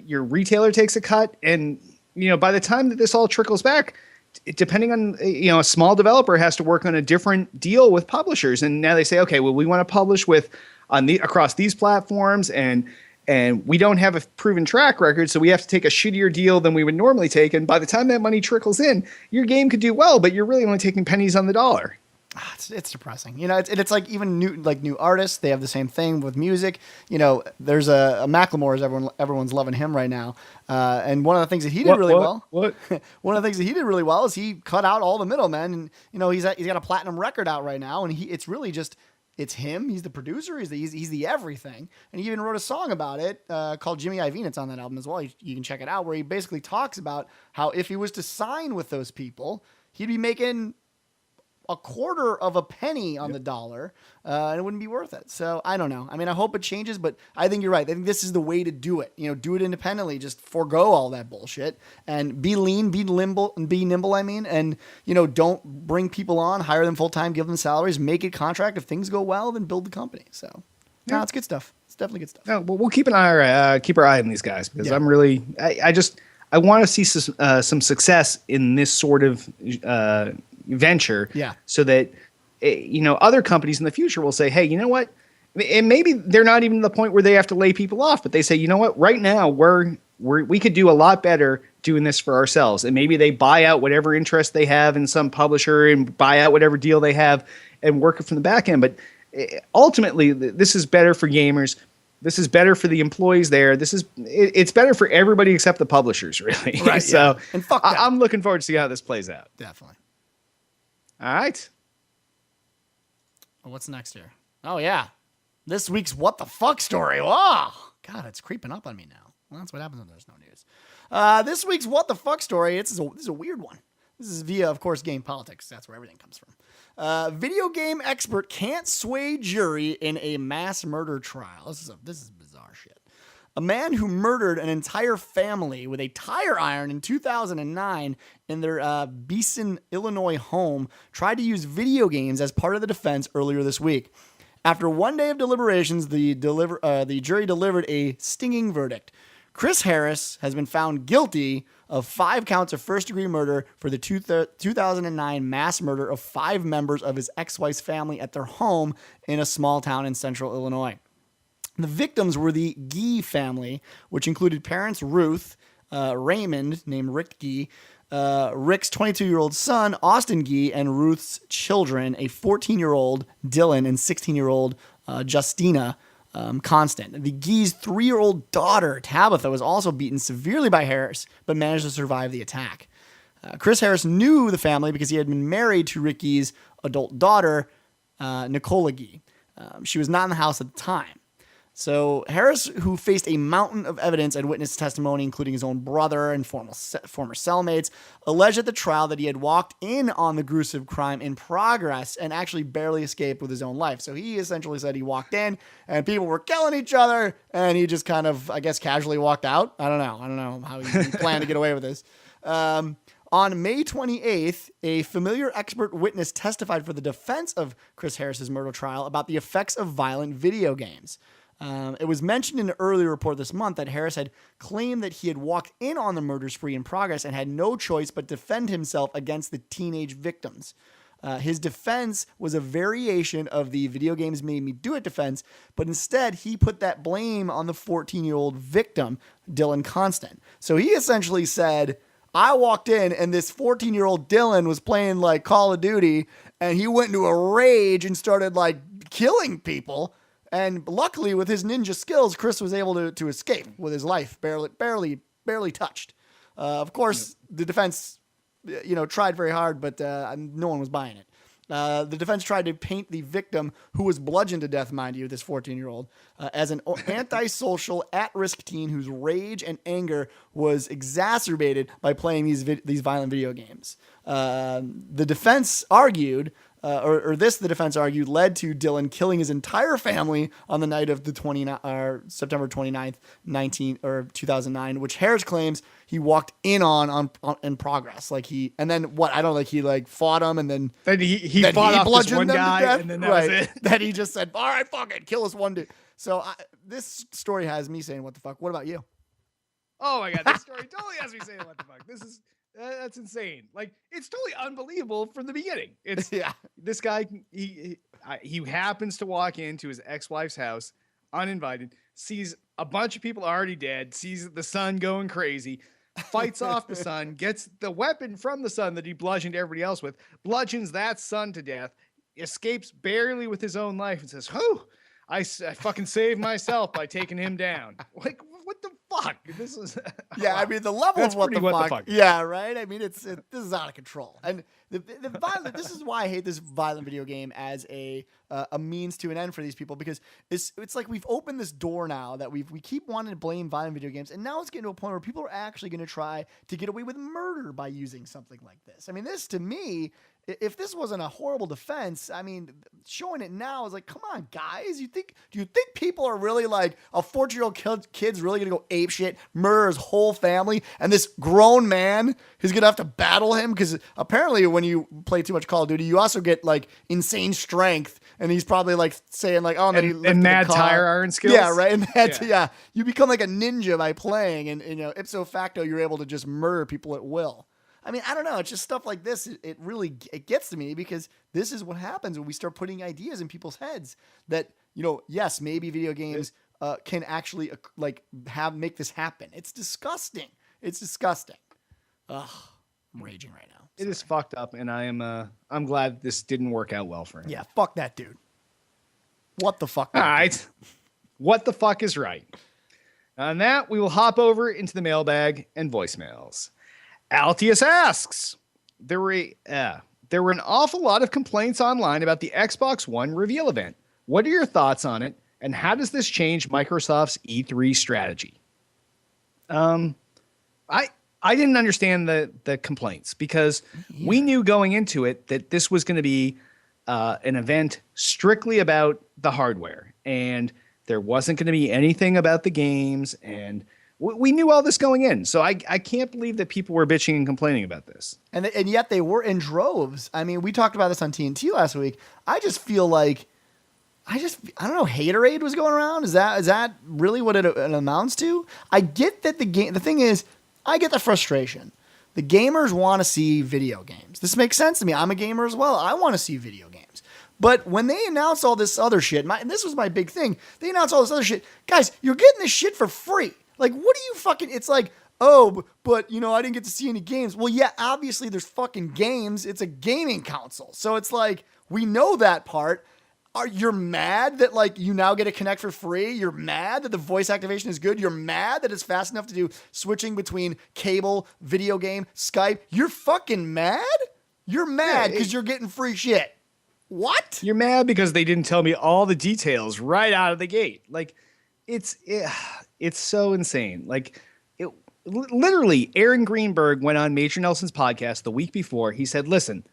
Your retailer takes a cut. And, you know, by the time that this all trickles back, depending on, you know, a small developer has to work on a different deal with publishers. And now they say, okay, well, we want to publish across these platforms, and we don't have a proven track record, so we have to take a shittier deal than we would normally take. And by the time that money trickles in, your game could do well, but you're really only taking pennies on the dollar. It's depressing. You know, it's like even new artists, they have the same thing with music. You know, there's a Macklemore, everyone's loving him right now. And one of the things that he did really well. One of the things that he did really well is he cut out all the middlemen, and you know, he's got a platinum record out right now, and it's really just. It's him. He's the producer. He's the everything. And he even wrote a song about it called Jimmy Iovine. It's on that album as well. You can check it out, where he basically talks about how if he was to sign with those people, he'd be making a quarter of a penny on the dollar, and it wouldn't be worth it. So I don't know. I mean, I hope it changes, but I think you're right. I think this is the way to do it. You know, do it independently. Just forego all that bullshit and be lean, be nimble. I mean, and you know, don't bring people on, hire them full time, give them salaries, make it contract. If things go well, then build the company. So, no, it's good stuff. It's definitely good stuff. No, well, we'll keep our eye on these guys, because I'm really, I want to see some success in this sort of venture, so that, you know, other companies in the future will say, hey, you know what, and maybe they're not even to the point where they have to lay people off, but they say, you know what, right now we could do a lot better doing this for ourselves. And maybe they buy out whatever interest they have in some publisher and buy out whatever deal they have and work it from the back end. But ultimately, this is better for gamers. This is better for the employees there. It's better for everybody except the publishers, really. Right, So and fuck that. I'm looking forward to see how this plays out. Definitely. All right. Well, what's next here? Oh, yeah. This week's What the Fuck story. Wow. God, it's creeping up on me now. Well, that's what happens when there's no news. This week's What the Fuck story, this is a weird one. This is via, of course, Game Politics. That's where everything comes from. Video game expert can't sway jury in a mass murder trial. This is bizarre shit. A man who murdered an entire family with a tire iron in 2009 in their Beeson, Illinois home tried to use video games as part of the defense earlier this week. After one day of deliberations, the jury delivered a stinging verdict. Chris Harris has been found guilty of 5 counts of first-degree murder for the 2009 mass murder of 5 members of his ex-wife's family at their home in a small town in central Illinois. The victims were the Gee family, which included parents Ruth, Raymond, named Rick Gee, Rick's 22-year-old son, Austin Gee, and Ruth's children, a 14-year-old Dylan and 16-year-old Justina Constant. The Gee's 3-year-old daughter, Tabitha, was also beaten severely by Harris, but managed to survive the attack. Chris Harris knew the family because he had been married to Rick Gee's adult daughter, Nicola Gee. She was not in the house at the time. So Harris, who faced a mountain of evidence and witness testimony, including his own brother and former cellmates, alleged at the trial that he had walked in on the gruesome crime in progress and actually barely escaped with his own life. So he essentially said he walked in and people were killing each other and he just kind of, I guess, casually walked out. I don't know how he planned to get away with this. On May 28th, a familiar expert witness testified for the defense of Chris Harris's murder trial about the effects of violent video games. It was mentioned in an earlier report this month that Harris had claimed that he had walked in on the murder spree in progress and had no choice but defend himself against the teenage victims. His defense was a variation of the video games made me do it defense, but instead he put that blame on the 14-year-old victim, Dylan Constant. So he essentially said, I walked in and this 14-year-old Dylan was playing like Call of Duty and he went into a rage and started like killing people. And luckily, with his ninja skills, Chris was able to escape with his life barely touched. Of course, the defense, tried very hard, but no one was buying it. The defense tried to paint the victim, who was bludgeoned to death, mind you, this 14-year-old, as an antisocial, at-risk teen whose rage and anger was exacerbated by playing these violent video games. The defense argued. The defense argued, led to Dylan killing his entire family on the night of the September 29th, 2009, which Harris claims he walked in on in progress. Like he fought him and then he fought off this one guy and then that was it. Then he just said, all right, fuck it, kill this one dude. So this story has me saying, what the fuck? What about you? Oh my God, this story totally has me saying, what the fuck? This is... that's insane. Like, it's totally unbelievable from the beginning. It's This guy, he happens to walk into his ex-wife's house uninvited, sees a bunch of people already dead, sees the son going crazy, fights off the son, gets the weapon from the son that he bludgeoned everybody else with, bludgeons that son to death, escapes barely with his own life and says, "Whew, I fucking saved myself by taking him down." Like, what the fuck? This is wow. I mean, the level of what the fuck. Yeah, right. I mean, this is out of control, and the violent. This is why I hate this violent video game as a means to an end for these people, because it's like we've opened this door now that we keep wanting to blame violent video games, and now it's getting to a point where people are actually going to try to get away with murder by using something like this. I mean, this to me. If this wasn't a horrible defense, I mean, showing it now is like, come on, guys. Do you think people are really like a 14-year-old kid's really going to go ape shit, murder his whole family, and this grown man who's going to have to battle him? Because apparently when you play too much Call of Duty, you also get like insane strength, and he's probably like saying like, oh, and mad tire iron skills. Yeah, right. And you become like a ninja by playing, and ipso facto, you're able to just murder people at will. I mean, I don't know. It's just stuff like this. It really gets to me, because this is what happens when we start putting ideas in people's heads that, yes, maybe video games can actually make this happen. It's disgusting. It's disgusting. Ugh, I'm raging right now. It is fucked up, and I'm glad this didn't work out well for him. Yeah, fuck that dude. What the fuck? All right. What the fuck is right? On that, we will hop over into the mailbag and voicemails. Altius asks, there were an awful lot of complaints online about the Xbox One reveal event. What are your thoughts on it, and how does this change Microsoft's E3 strategy? I didn't understand the complaints, because we knew going into it that this was going to be an event strictly about the hardware, and there wasn't going to be anything about the games, and we knew all this going in, so I can't believe that people were bitching and complaining about this. And yet they were in droves. I mean, we talked about this on TNT last week. I just feel like, I don't know, haterade was going around. Is that really what it amounts to? I get that the thing is, I get the frustration. The gamers want to see video games. This makes sense to me. I'm a gamer as well. I want to see video games. But when they announce all this other shit, and this was my big thing, they announce all this other shit. Guys, you're getting this shit for free. Like, what do you fucking... It's like, oh, but, I didn't get to see any games. Well, yeah, obviously there's fucking games. It's a gaming console. So it's like, we know that part. You're mad that, like, you now get a Kinect for free? You're mad that the voice activation is good? You're mad that it's fast enough to do switching between cable, video game, Skype? You're fucking mad? You're mad because you're getting free shit. What? You're mad because they didn't tell me all the details right out of the gate. Like... it's so insane. Like it literally Aaron Greenberg went on Major Nelson's podcast the week before. He said, "Listen,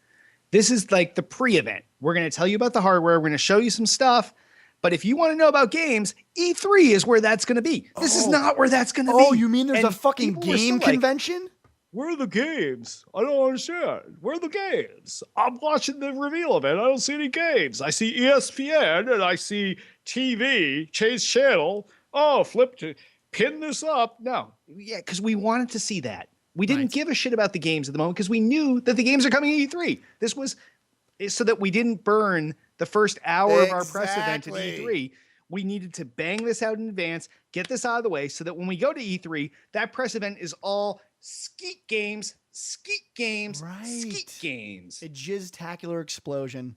this is like the pre-event. We're going to tell you about the hardware. We're going to show you some stuff. But if you want to know about games, E3 is where that's going to be. This is not where that's going to be." Oh, you mean there's a fucking game convention? Where are the games? I don't understand. Where are the games? I'm watching the reveal of it. I don't see any games. I see ESPN and I see TV, change channel. Oh, pin this up. No. Yeah, because we wanted to see that. We didn't give a shit about the games at the moment because we knew that the games are coming at E3. This was so that we didn't burn the first hour of our press event at E3. We needed to bang this out in advance, get this out of the way so that when we go to E3, that press event is all skeet games, skeet games, skeet games. A jizz-tacular explosion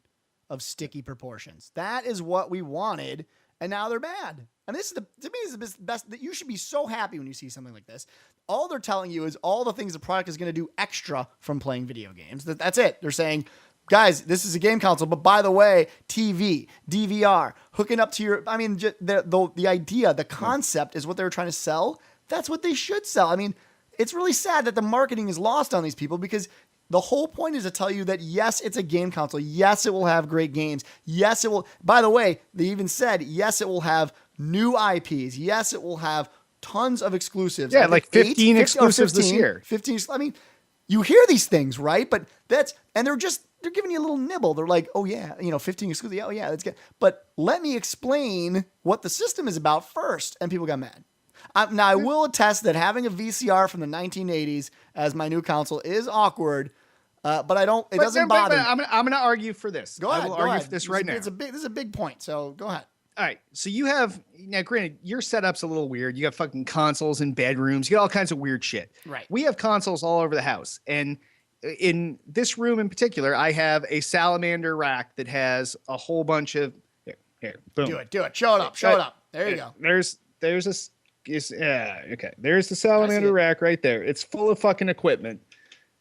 of sticky proportions. That is what we wanted, and now they're bad. And this is to me, this is the best. That you should be so happy when you see something like this. All they're telling you is all the things the product is going to do extra from playing video games. That's it. They're saying, guys, this is a game console, but by the way, TV, DVR, hooking up to your, I mean, the idea, the concept is what they were trying to sell. That's what they should sell. I mean, it's really sad that the marketing is lost on these people because the whole point is to tell you that, yes, it's a game console. Yes, it will have great games. Yes, it will. By the way, they even said, yes, it will have new IPs. Yes, it will have tons of exclusives. Yeah, like 15 exclusives this year. 15. I mean, you hear these things, right? But they're giving you a little nibble. They're like, oh yeah, 15 exclusives. Oh yeah, let's get. But let me explain what the system is about first. And people got mad. Now, I will attest that having a VCR from the 1980s as my new console is awkward, but I don't. It doesn't bother me. I'm going to argue for this. Go ahead. I will argue for this right now. This is a big point. So go ahead. All right. So you have now. Granted, your setup's a little weird. You got fucking consoles in bedrooms. You got all kinds of weird shit. Right. We have consoles all over the house, and in this room in particular, I have a salamander rack that has a whole bunch of. Here. Boom. Do it. Show it up. There you go. There's okay. There's the salamander rack right there. It's full of fucking equipment.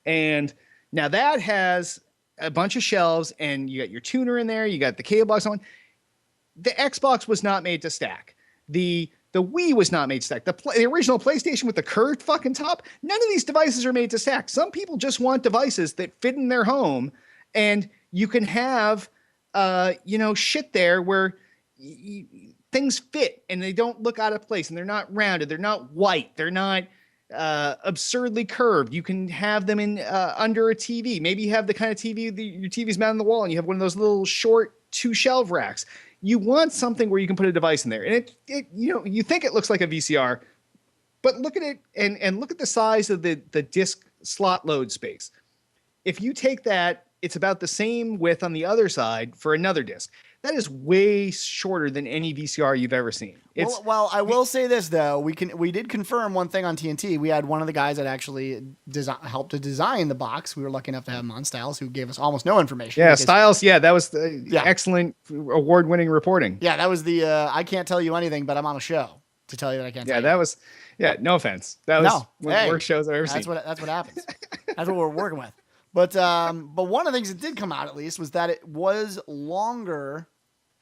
And now that has a bunch of shelves and you got your tuner in there. You got the cable box on. The Xbox was not made to stack. The Wii was not made to stack. The original PlayStation with the curved fucking top. None of these devices are made to stack. Some people just want devices that fit in their home and you can have, shit there where things fit and they don't look out of place and they're not rounded. They're not white. They're not absurdly curved. You can have them in under a TV. Maybe you have the kind of TV your TV's mounted on the wall and you have one of those little short 2 shelf racks. You want something where you can put a device in there. And you think it looks like a VCR, but look at it and look at the size of the disc slot load space. If you take that, it's about the same width on the other side for another disc. That is way shorter than any VCR you've ever seen. Well, I will say this though. We did confirm one thing on TNT. We had one of the guys that actually helped to design the box. We were lucky enough to have him on, Styles, who gave us almost no information. Yeah, Styles. Yeah, that was excellent award-winning reporting. Yeah, that was the I can't tell you anything, but I'm on a show to tell you that I can't. Yeah, that was. Yeah, no offense. That was one of the worst shows I've ever seen. That's what happens. That's what we're working with. But one of the things that did come out at least was that it was longer,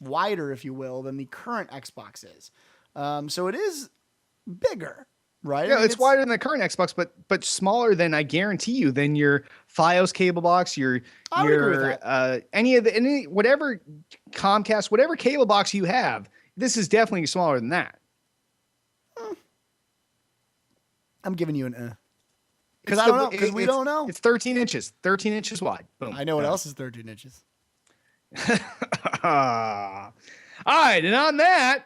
wider, if you will, than the current Xbox is. So it is bigger, right? Yeah, it's wider than the current Xbox, but smaller than, I guarantee you, than your FiOS cable box, whatever Comcast, whatever cable box you have. This is definitely smaller than that. I'm giving you an because I don't know. Because we don't know. It's 13 inches. 13 inches wide. Boom. I know what else is 13 inches. All right, and on that,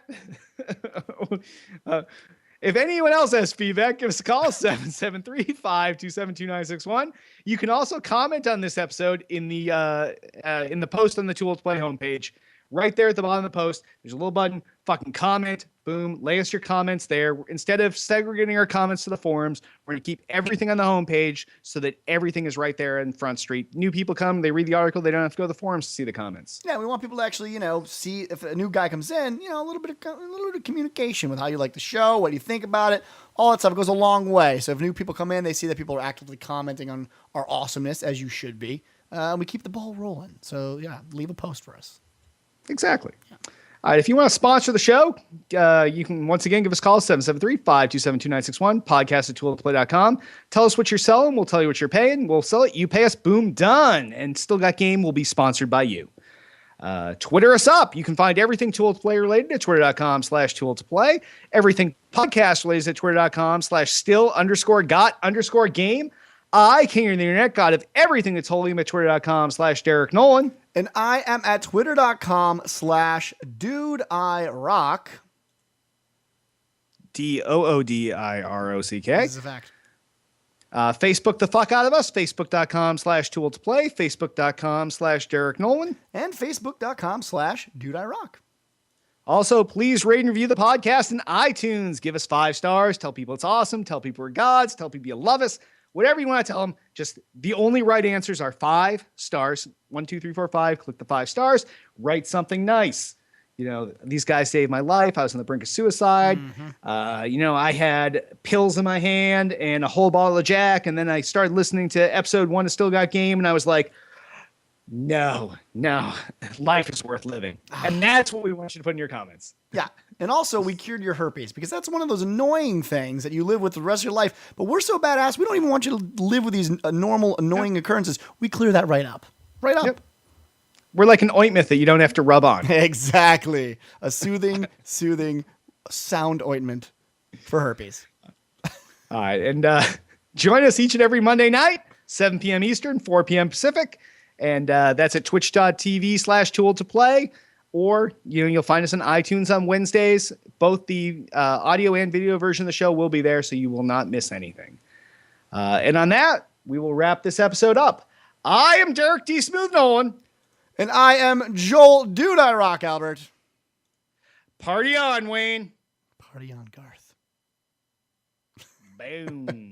if anyone else has feedback, give us a call, 773-527-2961. You can also comment on this episode in the post on the Too Old to Play homepage. Right there at the bottom of the post, there's a little button, fucking comment, boom, lay us your comments there. Instead of segregating our comments to the forums, we're going to keep everything on the homepage so that everything is right there in Front Street. New people come, they read the article, they don't have to go to the forums to see the comments. Yeah, we want people to actually, see if a new guy comes in, a little bit of communication with how you like the show, what do you think about it, all that stuff. It goes a long way. So if new people come in, they see that people are actively commenting on our awesomeness, as you should be. We keep the ball rolling. So yeah, leave a post for us. Exactly. Yeah. All right, if you want to sponsor the show, you can once again give us a call, 773-527-2961, podcast@tooltoplay.com. Tell us what you're selling. We'll tell you what you're paying. We'll sell it. You pay us. Boom, done. And Still Got Game will be sponsored by you. Twitter us up. You can find everything Tool to Play related at twitter.com/tool-to-play. Everything podcast related at twitter.com/still_got_game. I, king of the internet, god of everything that's holy, am at twitter.com/Derek Nolan. And I am at twitter.com/dudeIrock. DOODIROCK. This is a fact. Facebook the fuck out of us. Facebook.com/tool-to-play. Facebook.com/Derek Nolan. And Facebook.com/dudeIrock. Also, please rate and review the podcast in iTunes. Give us 5 stars. Tell people it's awesome. Tell people we're gods. Tell people you love us. Whatever you want to tell them. Just the only right answers are 5 stars. 1, 2, 3, 4, 5. Click the 5 stars. Write something nice. You know, these guys saved my life. I was on the brink of suicide. I had pills in my hand and a whole bottle of Jack. And then I started listening to episode 1 of Still Got Game. And I was like, no, life is worth living. And that's what we want you to put in your comments. Yeah. And also, we cured your herpes because that's one of those annoying things that you live with the rest of your life. But we're so badass, we don't even want you to live with these normal, annoying occurrences. We clear that right up. Right up. Yep. We're like an ointment that you don't have to rub on. Exactly. A soothing sound ointment for herpes. All right. And join us each and every Monday night, 7 p.m. Eastern, 4 p.m. Pacific. And that's at twitch.tv/tool-to-play. Or, you'll find us on iTunes on Wednesdays. Both the audio and video version of the show will be there, so you will not miss anything. And on that, we will wrap this episode up. I am Derek D. Smooth Nolan. And I am Joel Dude I Rock Albert. Party on, Wayne. Party on, Garth. Boom.